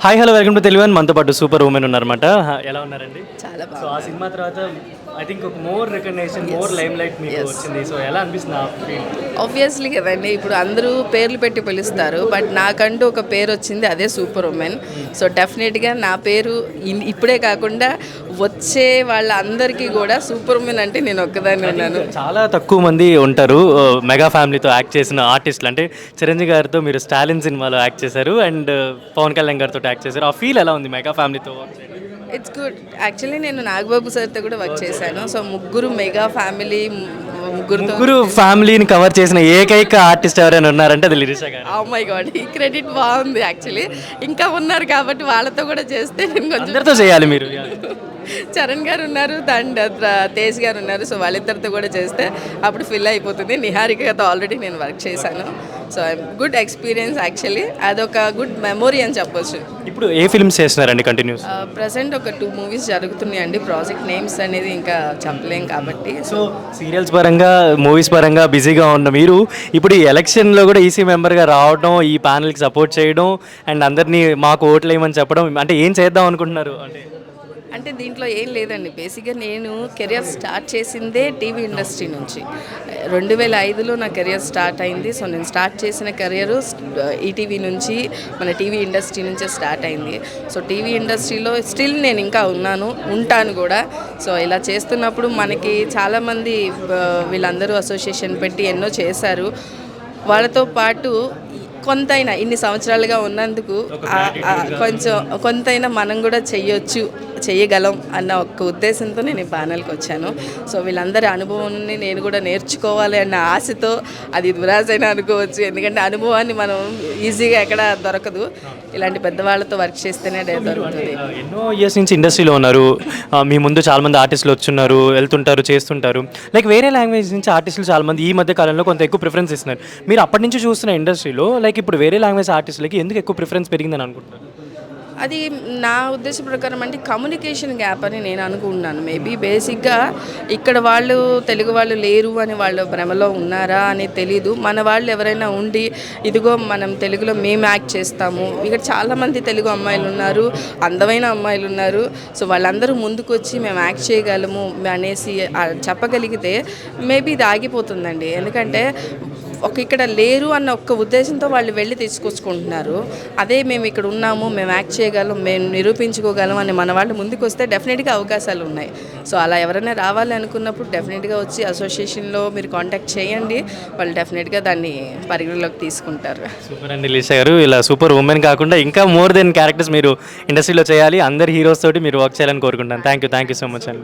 Hi hello welcome to Telugu one. మనతో పాటు super women ఉన్నారన్నమాట. ఎలా ఉన్నారండి? చాలా సో ఆ బాగుంది. సినిమా తర్వాత ఐ థింక్ ఒక more recognition, more lime light మీకు Yes. వచ్చింది. సో ఎలా అనిపిస్తుంది ఆ ఫీల్? ఆబ్వియస్లీ కదండి, ఇప్పుడు అందరూ పేర్లు పెట్టి పిలుస్తారు, బట్ నాకంటూ ఒక పేరు వచ్చింది, అదే సూపర్ ఉమెన్. సో డెఫినెట్గా నా పేరు ఇప్పుడే కాకుండా వచ్చే వాళ్ళందరికీ కూడా సూపర్ ఉమెన్ అంటే నేను ఒక్కదాన్ని ఉన్నాను. చాలా తక్కువ మంది ఉంటారు మెగా ఫ్యామిలీతో యాక్ట్ చేసిన ఆర్టిస్టులు. అంటే చిరంజీవి గారితో మీరు స్టాలిన్ సినిమాలో యాక్ట్ చేశారు అండ్ పవన్ కళ్యాణ్ గారితో యాక్ట్ చేశారు. ఆ ఫీల్ ఎలా ఉంది మెగా ఫ్యామిలీతో వర్క్ చేయడం? It's good. యాక్చువల్లీ నేను నాగబాబు సార్తో కూడా వర్క్ చేశాను. సో ముగ్గురు మెగా ఫ్యామిలీ, ముగ్గురుతో ముగ్గురు ఫ్యామిలీని కవర్ చేసిన ఏకైక ఆర్టిస్ట్ ఎవరైనా ఉన్నారంటే అది లిరిషా గారు. ఓ మై గాడ్, ఈ క్రెడిట్ బాగుంది. యాక్చువల్లీ ఇంకా ఉన్నారు కాబట్టి వాళ్ళతో కూడా చేస్తే నేను కొంచెం అందరితో చేయాలి మీరు. చరణ్ గారు ఉన్నారు అండ్ తేజ్ గారు ఉన్నారు. సో వాళ్ళిద్దరితో కూడా చేస్తే అప్పుడు ఫిల్ అయిపోతుంది. నిహారికతో ఆల్రెడీ నేను వర్క్ చేశాను. So good experience. యాక్చువల్లీ అదొక గుడ్ మెమొరీ అని చెప్పొచ్చు. ఇప్పుడు ఏ ఫిల్మ్స్ చేస్తున్నారండి కంటిన్యూస్? ప్రజెంట్ ఒక 2 మూవీస్ జరుగుతున్నాయండి. ప్రాజెక్ట్ నేమ్స్ అనేది ఇంకా చెప్పలేం కాబట్టి. సో సీరియల్స్ పరంగా, మూవీస్ పరంగా బిజీగా ఉన్న మీరు ఇప్పుడు ఈ ఎలక్షన్లో కూడా ఈసీ మెంబర్గా రావడం, ఈ ప్యానల్కి సపోర్ట్ చేయడం అండ్ అందరినీ మాకు ఓట్లు వేయమని చెప్పడం, అంటే ఏం చేద్దాం అనుకుంటున్నారు? అంటే దీంట్లో ఏం లేదండి. బేసిక్గా నేను కెరియర్ స్టార్ట్ చేసిందే టీవీ ఇండస్ట్రీ నుంచి. 2005లో నా కెరియర్ స్టార్ట్ అయింది. సో నేను స్టార్ట్ చేసిన కెరియర్ ఈటీవీ నుంచి, మన టీవీ ఇండస్ట్రీ నుంచే స్టార్ట్ అయింది. సో టీవీ ఇండస్ట్రీలో స్టిల్ నేను ఇంకా ఉంటాను కూడా. సో ఇలా చేస్తున్నప్పుడు మనకి చాలామంది వీళ్ళందరూ అసోసియేషన్ పెట్టి ఎన్నో చేశారు. వాళ్ళతో పాటు కొంతైనా ఇన్ని సంవత్సరాలుగా ఉన్నందుకు కొంతైనా మనం కూడా చేయగలం అన్న ఒక ఉద్దేశంతో నేను ఈ ప్యానల్కి వచ్చాను. సో వీళ్ళందరి అనుభవాన్ని నేను కూడా నేర్చుకోవాలి అన్న ఆశతో, అది దురాశైనా అనుకోవచ్చు, ఎందుకంటే అనుభవాన్ని మనం ఈజీగా ఎక్కడ దొరకదు. ఇలాంటి పెద్దవాళ్ళతో వర్క్ చేస్తేనే దొరుకుతుంది. ఎన్నో ఇయర్స్ నుంచి ఇండస్ట్రీలో ఉన్నారు. మీ ముందు చాలామంది ఆర్టిస్టులు వచ్చున్నారు, వెళ్తుంటారు, చేస్తుంటారు. లైక్ వేరే లాంగ్వేజ్ నుంచి ఆర్టిస్టులు చాలామంది ఈ మధ్య కాలంలో కొంత ఎక్కువ ప్రిఫరెన్స్ ఇస్తున్నారు. మీరు అప్పటి నుంచి చూస్తున్న ఇండస్ట్రీలో లైక్ ఇప్పుడు వేరే లాంగ్వేజ్ ఆర్టిస్టులకి ఎందుకు ఎక్కువ ప్రిఫరెన్స్ పెరిగిందని అనుకుంటున్నారు? అది నా ఉద్దేశ ప్రకారం అంటే కమ్యూనికేషన్ గ్యాప్ అని నేను అనుకుంటున్నాను. మేబీ బేసిక్గా ఇక్కడ వాళ్ళు తెలుగు వాళ్ళు లేరు అని వాళ్ళు భ్రమలో ఉన్నారా అని తెలీదు. మన వాళ్ళు ఎవరైనా ఉండి ఇదిగో మనం తెలుగులో మేము యాక్ట్ చేస్తాము, ఇక్కడ చాలామంది తెలుగు అమ్మాయిలు ఉన్నారు, అందమైన అమ్మాయిలు ఉన్నారు, సో వాళ్ళందరూ ముందుకు వచ్చి మేము యాక్ట్ చేయగలము అనేసి చెప్పగలిగితే మేబీ ఇది ఆగిపోతుందండి. ఎందుకంటే ఇక్కడ లేరు అన్న ఒక్క ఉద్దేశంతో వాళ్ళు వెళ్ళి తీసుకొచ్చుకుంటున్నారు. అదే మేము ఇక్కడ ఉన్నాము, మేము యాక్ట్ చేయగలం, మేము నిరూపించుకోగలం అని మన వాళ్ళు ముందుకు వస్తే డెఫినెట్గా అవకాశాలు ఉన్నాయి. సో అలా ఎవరైనా రావాలి అనుకున్నప్పుడు డెఫినెట్గా వచ్చి అసోసియేషన్లో మీరు కాంటాక్ట్ చేయండి, వాళ్ళు డెఫినెట్గా దాన్ని పరిగణలోకి తీసుకుంటారు. సూపర్ అండి లిషా గారు. ఇలా సూపర్ ఉమెన్ కాకుండా ఇంకా మోర్ దెన్ క్యారెక్టర్స్ మీరు ఇండస్ట్రీలో చేయాలి, అందరి హీరోస్ తోటి మీరు వర్క్ చేయాలని కోరుకుంటాను. థ్యాంక్ యూ సో మచ్ అండి.